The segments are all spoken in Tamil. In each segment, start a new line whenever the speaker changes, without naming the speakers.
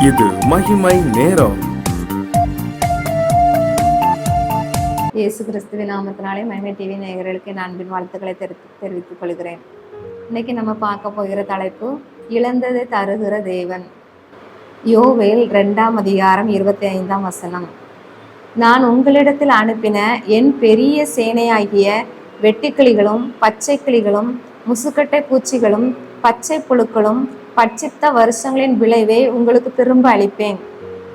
இது மகிமை நேரம்.
இயேசு கிறிஸ்துவின் நாமத்தினாலே மகிமை டிவி நேயர்களுக்கு என் அன்பின் வாழ்த்துக்களை தெரிவித்துக் கொள்கிறேன். இன்னைக்கு நம்ம பார்க்க போகிற தலைப்பு இழந்ததை தருகிற தேவன். யோவேல் 2:25. நான் உங்களிடத்தில் அனுப்பின என் பெரிய சேனையாகிய வெட்டுக்கிளிகளும் பச்சை கிளிகளும் முசுக்கட்டை பூச்சிகளும் பச்சை புழுக்களும் பட்சித்த வருஷங்களின் விளைவை உங்களுக்கு திரும்ப அளிப்பேன்.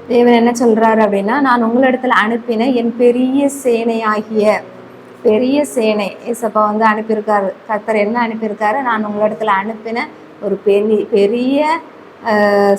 தேவன் என்ன சொல்றாரு அப்படின்னா, நான் உங்களிடத்துல அனுப்பின என் பெரிய சேனையாகிய பெரிய சேனை ஏசப்பா அனுப்பியிருக்காரு. கர்த்தர் என்ன அனுப்பியிருக்காரு? நான் உங்களிடத்துல அனுப்பின ஒரு பெரிய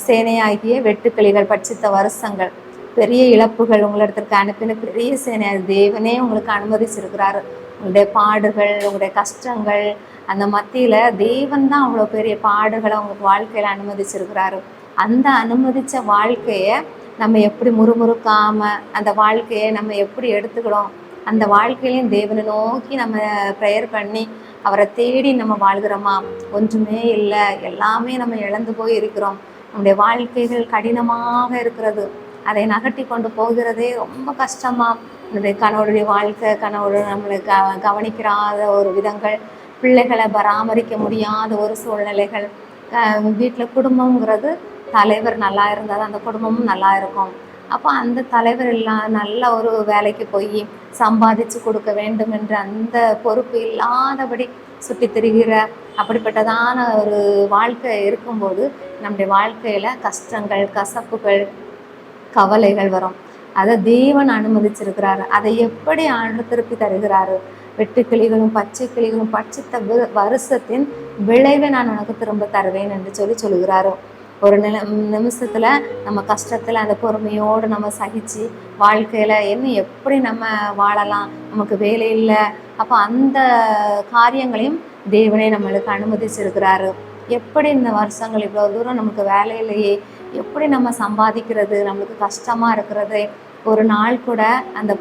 சேனையாகிய வெட்டுக்கிளிகள் பட்சித்த வருஷங்கள் பெரிய இழப்புகள் உங்களிடத்திற்கு அனுப்பின பெரிய சேனை தேவனே உங்களுக்கு அனுமதிச்சிருக்கிறாரு. உங்களுடைய பாடுகள் உங்களுடைய கஷ்டங்கள் அந்த மத்தியில தேவன் தான் அவ்வளோ பெரிய பாடுகளை உங்களுக்கு வாழ்க்கையில அனுமதிச்சிருக்கிறாரு. அந்த அனுமதிச்ச வாழ்க்கைய நம்ம எப்படி முறுமுறுக்காம அந்த வாழ்க்கையை நம்ம எப்படி எடுத்துக்கிறோம், அந்த வாழ்க்கையிலையும் தேவனை நோக்கி நம்ம ப்ரேயர் பண்ணி அவரை தேடி நம்ம வாழ்கிறோமா? ஒன்றுமே இல்லை, எல்லாமே நம்ம இழந்து போய் இருக்கிறோம். நம்முடைய வாழ்க்கைகள் கடினமாக இருக்கிறது. அதை நகட்டி கொண்டு போகிறதே ரொம்ப கஷ்டமா. நம்முடைய கணவருடைய வாழ்க்கை, கணவர் நம்மளை கவனிக்கிறாத ஒரு விதங்கள், பிள்ளைகளை பராமரிக்க முடியாத ஒரு சூழ்நிலைகள், வீட்டில் குடும்பங்கிறது தலைவர் நல்லா இருந்தால் தான் அந்த குடும்பமும் நல்லா இருக்கும். அப்போ அந்த தலைவர் நல்ல ஒரு வேலைக்கு போய் சம்பாதிச்சு கொடுக்க வேண்டும் என்ற அந்த பொறுப்பு இல்லாதபடி சுற்றி திரிகிற அப்படிப்பட்டதான ஒரு வாழ்க்கை இருக்கும்போது நம்முடைய வாழ்க்கையில் கஷ்டங்கள் கசப்புகள் கவலைகள் வரும். அதை தேவன் அனுமதிச்சிருக்கிறாரு. அதை எப்படி திருப்பி தருகிறாரு? வெட்டுக்கிளிகளும் பச்சை கிளிகளும் பட்சித்த வருஷத்தின் விளைவை நான் உனக்கு திரும்ப தருவேன் என்று சொல்லுகிறாரு. ஒரு நிமிஷத்துல நம்ம கஷ்டத்துல அந்த பொறுமையோடு நம்ம சகிச்சு வாழ்க்கையில இன்னும் எப்படி நம்ம வாழலாம், நமக்கு வேலை இல்லை, அப்போ அந்த காரியங்களையும் தேவனே நம்மளுக்கு அனுமதிச்சிருக்கிறாரு. எப்படி இந்த வருஷங்கள் இவ்வளோ தூரம் நமக்கு வேலை இல்லையே, எப்படி நம்ம சம்பாதிக்கிறது நம்மளுக்கு கஷ்டமாக இருக்கிறது, ஒரு நாள் கூட அந்த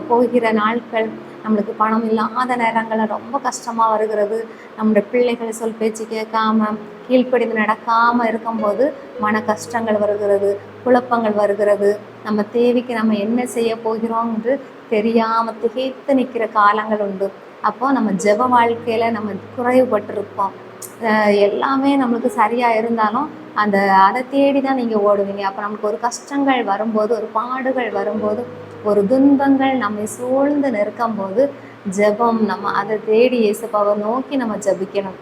போகிற நாட்கள் நம்மளுக்கு பணம் இல்லாத நேரங்களில் ரொம்ப கஷ்டமாக வருகிறது. நம்முடைய பிள்ளைகளை சொல் பேச்சு கேட்காம கீழ்ப்படிந்து நடக்காமல் இருக்கும்போது மன கஷ்டங்கள் வருகிறது, குழப்பங்கள் வருகிறது. நம்ம தேவைக்கு நம்ம என்ன செய்ய போகிறோம் என்று தெரியாமல் திகைத்து நிற்கிற காலங்கள் உண்டு. அப்போது நம்ம ஜெப வாழ்க்கையில் நம்ம குறைவுபட்டிருப்போம். எல்லாமே நம்மளுக்கு சரியாக இருந்தாலும் அதை தேடி தான் நீங்கள் ஓடுவீங்க. அப்போ நமக்கு ஒரு கஷ்டங்கள் வரும்போது, ஒரு பாடுகள் வரும்போது, ஒரு துன்பங்கள் நம்மை சூழ்ந்து நிற்கும் போது ஜெபம் நம்ம அதை தேடி இயேசுப்பாவை நோக்கி நம்ம ஜெபிக்கணும்.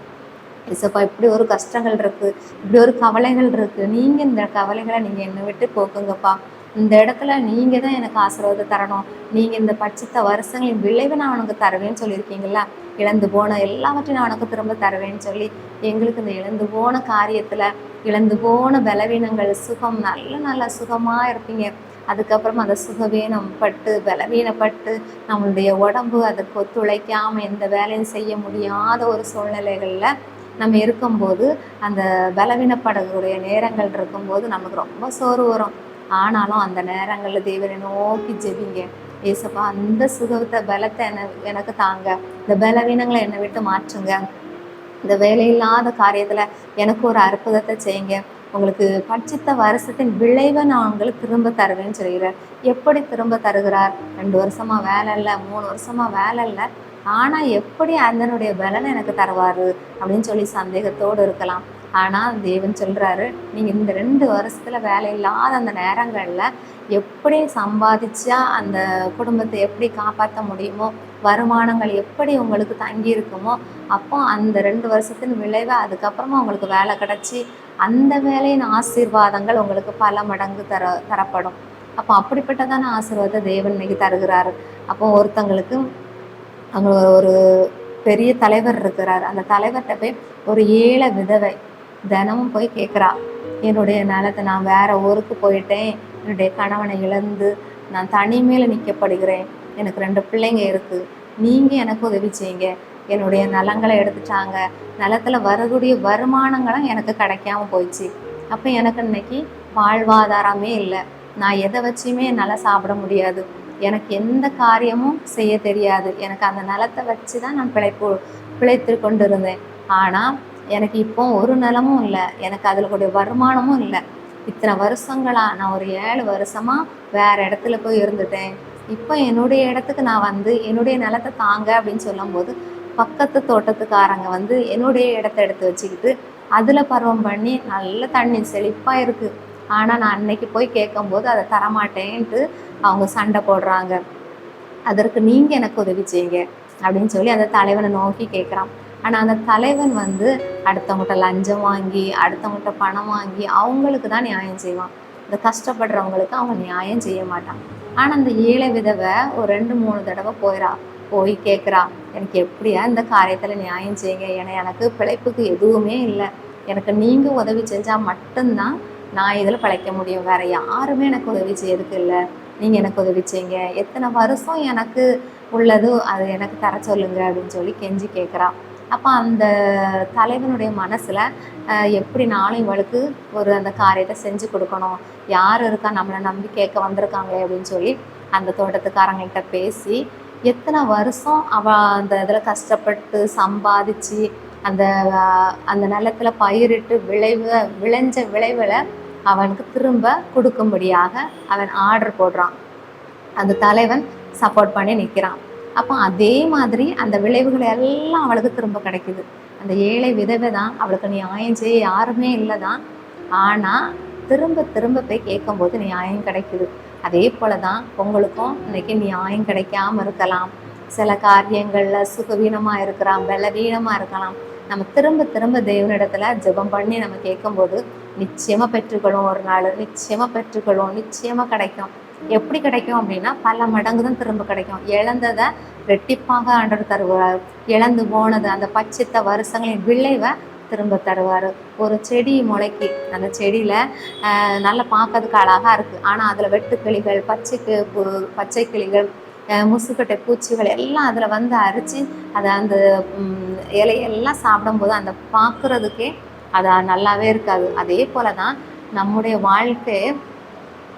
இயேசுப்பா, இப்படி ஒரு கஷ்டங்கள் இருக்குது, இப்படி ஒரு கவலைகள் இருக்குது, நீங்கள் இந்த கவலைகளை நீங்கள் என்னை விட்டு போக்குங்கப்பா. இந்த இடத்துல நீங்கள் தான் எனக்கு ஆசீர்வாதம் தரணும். நீங்கள் இந்த பட்சித்த வருஷங்களின் விளைவை நான் உனக்கு தருவேன்னு சொல்லியிருக்கீங்களா? இழந்து போன எல்லாவற்றையும் நான் உனக்கு திரும்ப தருவேன்னு சொல்லி எங்களுக்கு இந்த இழந்து போன காரியத்தில் இழந்து போன பலவீனங்கள் சுகம் நல்ல சுகமாக இருப்பீங்க. அதுக்கப்புறமா அந்த சுகவீனம் பட்டு பலவீனப்பட்டு நம்மளுடைய உடம்பு அதுக்கு ஒத்துழைக்காமல் எந்த வேலையும் செய்ய முடியாத ஒரு சூழ்நிலைகளில் நம்ம இருக்கும்போது அந்த பலவீனப்படக்கூடிய நேரங்கள் இருக்கும்போது நமக்கு ரொம்ப சோறு வரும். ஆனாலும் அந்த நேரங்களில் தேவனை நோக்கி ஜெபிங்க. ஏசப்பா, அந்த சுகத்தை பலத்தை எனக்கு தாங்க, இந்த பலவீனங்களை என்னை விட்டு மாற்றுங்க, இந்த வேலையில்லாத காரியத்தில் எனக்கு ஒரு அற்புதத்தை செய்யுங்க, உங்களுக்கு பட்சித்த வருஷத்தின் விளைவை நான் உங்களுக்கு திரும்ப தருவேன்னு சொல்கிறார். எப்படி திரும்ப தருகிறார்? 2 வருஷமாக வேலை இல்லை, 3 வருஷமாக வேலை இல்லை, ஆனால் எப்படி அதனுடைய பலனை எனக்கு தருவார் அப்படின்னு சொல்லி சந்தேகத்தோடு இருக்கலாம். ஆனால் தேவன் சொல்கிறாரு, நீங்கள் இந்த 2 வருஷத்தில் வேலை இல்லாத அந்த நேரங்களில் எப்படி சம்பாதிச்சா அந்த குடும்பத்தை எப்படி காப்பாற்ற முடியுமோ, வருமானங்கள் எப்படி உங்களுக்கு தங்கி இருக்குமோ, அப்போ அந்த 2 வருஷத்தின் விளைவை அதுக்கப்புறமா உங்களுக்கு வேலை கிடச்சி அந்த வேலையின் ஆசீர்வாதங்கள் உங்களுக்கு பல மடங்கு தரப்படும். அப்போ அப்படிப்பட்டதான ஆசீர்வாதத்தை தேவன் இன்னைக்கு தருகிறாரு. அப்போ ஒருத்தங்களுக்கு அங்கே ஒரு பெரிய தலைவர் இருக்கிறார். அந்த தலைவர்கிட்ட போய் ஒரு ஏழை விதவை தினமும் போய் கேட்குறா, என்னுடைய நிலத்தை நான் வேற ஊருக்கு போயிட்டேன், என்னுடைய கணவனை இழந்து நான் தனிமையில் நிற்கப்படுகிறேன், எனக்கு 2 பிள்ளைங்க இருக்குது, நீங்கள் எனக்கு உதவி செய்யுங்க, என்னுடைய நிலங்களை எடுத்துட்டாங்க, நிலத்தில் வரக்கூடிய வருமானங்களும் எனக்கு கிடைக்காம போயிடுச்சு, அப்போ எனக்கு இன்னைக்கு வாழ்வாதாரமே இல்லை, நான் எதை வச்சுமே என்னால் சாப்பிட முடியாது, எனக்கு எந்த காரியமும் செய்ய தெரியாது, எனக்கு அந்த நிலத்தை வச்சு தான் நான் பிழைத்து கொண்டு இருந்தேன், ஆனால் எனக்கு இப்போ ஒரு நிலமும் இல்லை, எனக்கு அதில் கூடிய வருமானமும் இல்லை, இத்தனை வருஷங்களா நான் ஒரு 7 வருஷமா வேற இடத்துல போய் இருந்துட்டேன். இப்போ என்னுடைய இடத்துக்கு நான் வந்து என்னுடைய நிலத்தை தாங்க அப்படின்னு சொல்லும்போது, பக்கத்து தோட்டத்துக்காரங்க வந்து என்னுடைய இடத்த எடுத்து வச்சுக்கிட்டு அதில் பருவம் பண்ணி நல்ல தண்ணி செழிப்பாக இருக்குது. ஆனால் நான் அன்னைக்கு போய் கேட்கும்போது அதை தரமாட்டேன்ட்டு அவங்க சண்டை போடுறாங்க. அதற்கு நீங்கள் எனக்கு உதவி செய்யுங்க அப்படின்னு சொல்லி அந்த தலைவனை நோக்கி கேட்குறான். ஆனால் அந்த தலைவன் வந்து அடுத்தவங்கள்ட்ட லஞ்சம் வாங்கி அடுத்தவங்கள்ட்ட பணம் வாங்கி அவங்களுக்கு தான் நியாயம் செய்வான். இந்த கஷ்டப்படுறவங்களுக்கு அவன் நியாயம் செய்ய மாட்டான். ஆனால் அந்த ஏழை விதவை ஒரு 2-3 தடவை போய் கேட்குறா, எனக்கு எப்படியா இந்த காரியத்தில் நியாயம் செய்யுங்க, ஏன்னா எனக்கு பிழைப்புக்கு எதுவுமே இல்லை, எனக்கு நீங்கள் உதவி செஞ்சால் மட்டும்தான் நான் இதில் பிழைக்க முடியும், வேறு யாருமே எனக்கு உதவி செய்யறதுக்கு இல்லை, நீங்கள் எனக்கு உதவி செய்யுங்க, எத்தனை வருஷம் எனக்கு உள்ளதோ அது எனக்கு தர சொல்லுங்க அப்படின்னு சொல்லி கெஞ்சி கேட்குறா. அப்போ அந்த தலைவனுடைய மனசில் எப்படி நானும் இவளுக்கு ஒரு அந்த காரியத்தை செஞ்சு கொடுக்கணும், யார் இருக்கா நம்மளை நம்பி கேட்க வந்திருக்காங்களே அப்படின்னு சொல்லி அந்த தோட்டத்துக்காரங்கள்ட்ட பேசி எத்தனை வருஷம் அவள் அந்த இதில் கஷ்டப்பட்டு சம்பாதிச்சு அந்த அந்த நிலத்தில் பயிரிட்டு விளைஞ்ச விளைவில் அவனுக்கு திரும்ப கொடுக்கும்படியாக அவன் ஆர்டர் போடுறான். அந்த தலைவன் சப்போர்ட் பண்ணி நிற்கிறான். அப்போ அதே மாதிரி அந்த விளைவுகள் எல்லாம் அவளுக்கு திரும்ப கிடைக்குது. அந்த ஏழை விதவை தான், அவளுக்கு நியாயம் செய்ய யாருமே இல்லை தான், ஆனால் திரும்ப திரும்ப போய் கேட்கும்போது நியாயம் கிடைக்குது. அதே போல தான் உங்களுக்கும் இன்னைக்கு நியாயம் கிடைக்காம இருக்கலாம். சில காரியங்களில் சுகவீனமாக இருக்கலாம், பலவீனமாக இருக்கலாம். நம்ம திரும்ப திரும்ப தேவனிடத்துல ஜெபம் பண்ணி நம்ம கேட்கும்போது நிச்சயமாக பெற்றுக்கொள்ளும். ஒரு நாள் நிச்சயமாக பெற்றுக்கொள்ளும், நிச்சயமாக கிடைக்கும். எப்படி கிடைக்கும் அப்படின்னா பல மடங்கு தான் திரும்ப கிடைக்கும். இழந்ததை ரெட்டிப்பாக ஆண்டவர் தருவார். இழந்து போனது அந்த பட்சித்த வருஷங்களின் விளைவை திரும்ப தருவார். ஒரு செடி முளைக்கி அந்த செடியில் நல்லா பார்க்கறதுக்கு அழகாக இருக்குது, ஆனால் அதில் வெட்டுக்கிளிகள், பச்சை கிளிகள், முசுக்கட்டை பூச்சிகள் எல்லாம் அதில் வந்து அரித்து அதை அந்த இலையெல்லாம் சாப்பிடும்போது அந்த பார்க்குறதுக்கே அது நல்லாவே இருக்காது. அதே போல தான் நம்முடைய வாழ்க்கை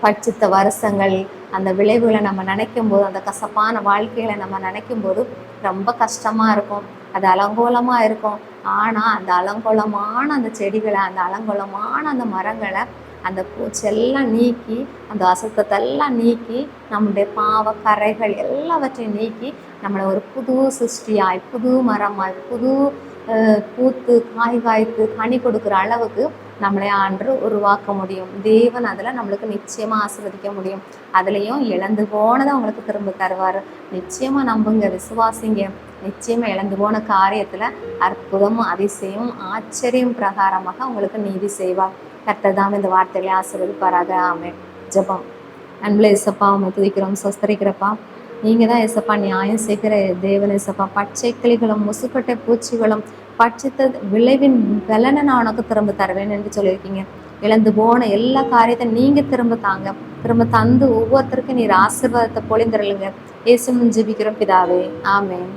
பட்சித்த வருஷங்கள் அந்த விளைவுகளை நம்ம நினைக்கும் போது, அந்த கசப்பான வாழ்க்கைகளை நம்ம நினைக்கும் போது ரொம்ப கஷ்டமாக இருக்கும், அது அலங்கோலமாக இருக்கும். ஆனால் அந்த அலங்கோலமான அந்த செடிகளை, அந்த அலங்கோலமான அந்த மரங்களை, அந்த பூச்செல்லாம் நீக்கி, அந்த அசுத்தத்தெல்லாம் நீக்கி, நம்முடைய பாவ கரைகள் எல்லாவற்றையும் நீக்கி நம்மளை ஒரு புது சிருஷ்டியாய், புது மரமாய், புது பூத்து காய் காய்த்து கனி கொடுக்குற அளவுக்கு நம்மளை ஆண்டு உருவாக்க முடியும். தேவன் அதில் நம்மளுக்கு நிச்சயமாக ஆசீர்வதிக்க முடியும். அதுலேயும் இழந்து போனதை அவங்களுக்கு திரும்ப தருவார். நிச்சயமாக நம்புங்க, விசுவாசிங்க. நிச்சயமாக இழந்து போன காரியத்தில் அற்புதமும் அதிசயம் ஆச்சரியம் பிரகாரமாக உங்களுக்கு நீதி செய்வார். கர்த்தர் தாம் இந்த வார்த்தைகளை ஆசீர்வதிப்பாராக. ஆமென். ஜெபம். அன்புல இயேசப்பா, உம்மை துதிக்கிறோம், சொஸ்தரிக்கிறப்பா. நீங்கள் தான் இயேசப்பா நியாயம் செய்கிற தேவன் இயேசப்பா. பச்சை கிளிகளும் முசுக்கட்டை பூச்சிகளும் பட்சித்த விளைவின் பலனை நான் உனக்கு திரும்ப தருவேன் என்று சொல்லியிருக்கீங்க. இழந்து போன எல்லா காரியத்தையும் நீங்கள் திரும்ப தாங்க, திரும்ப தந்து ஒவ்வொருத்தருக்கும் நீர் ஆசீர்வாதத்தை பொழிந்தருளுங்க. இயேசுவின் ஜெபிக்கிறோம் பிதாவே. ஆமென்.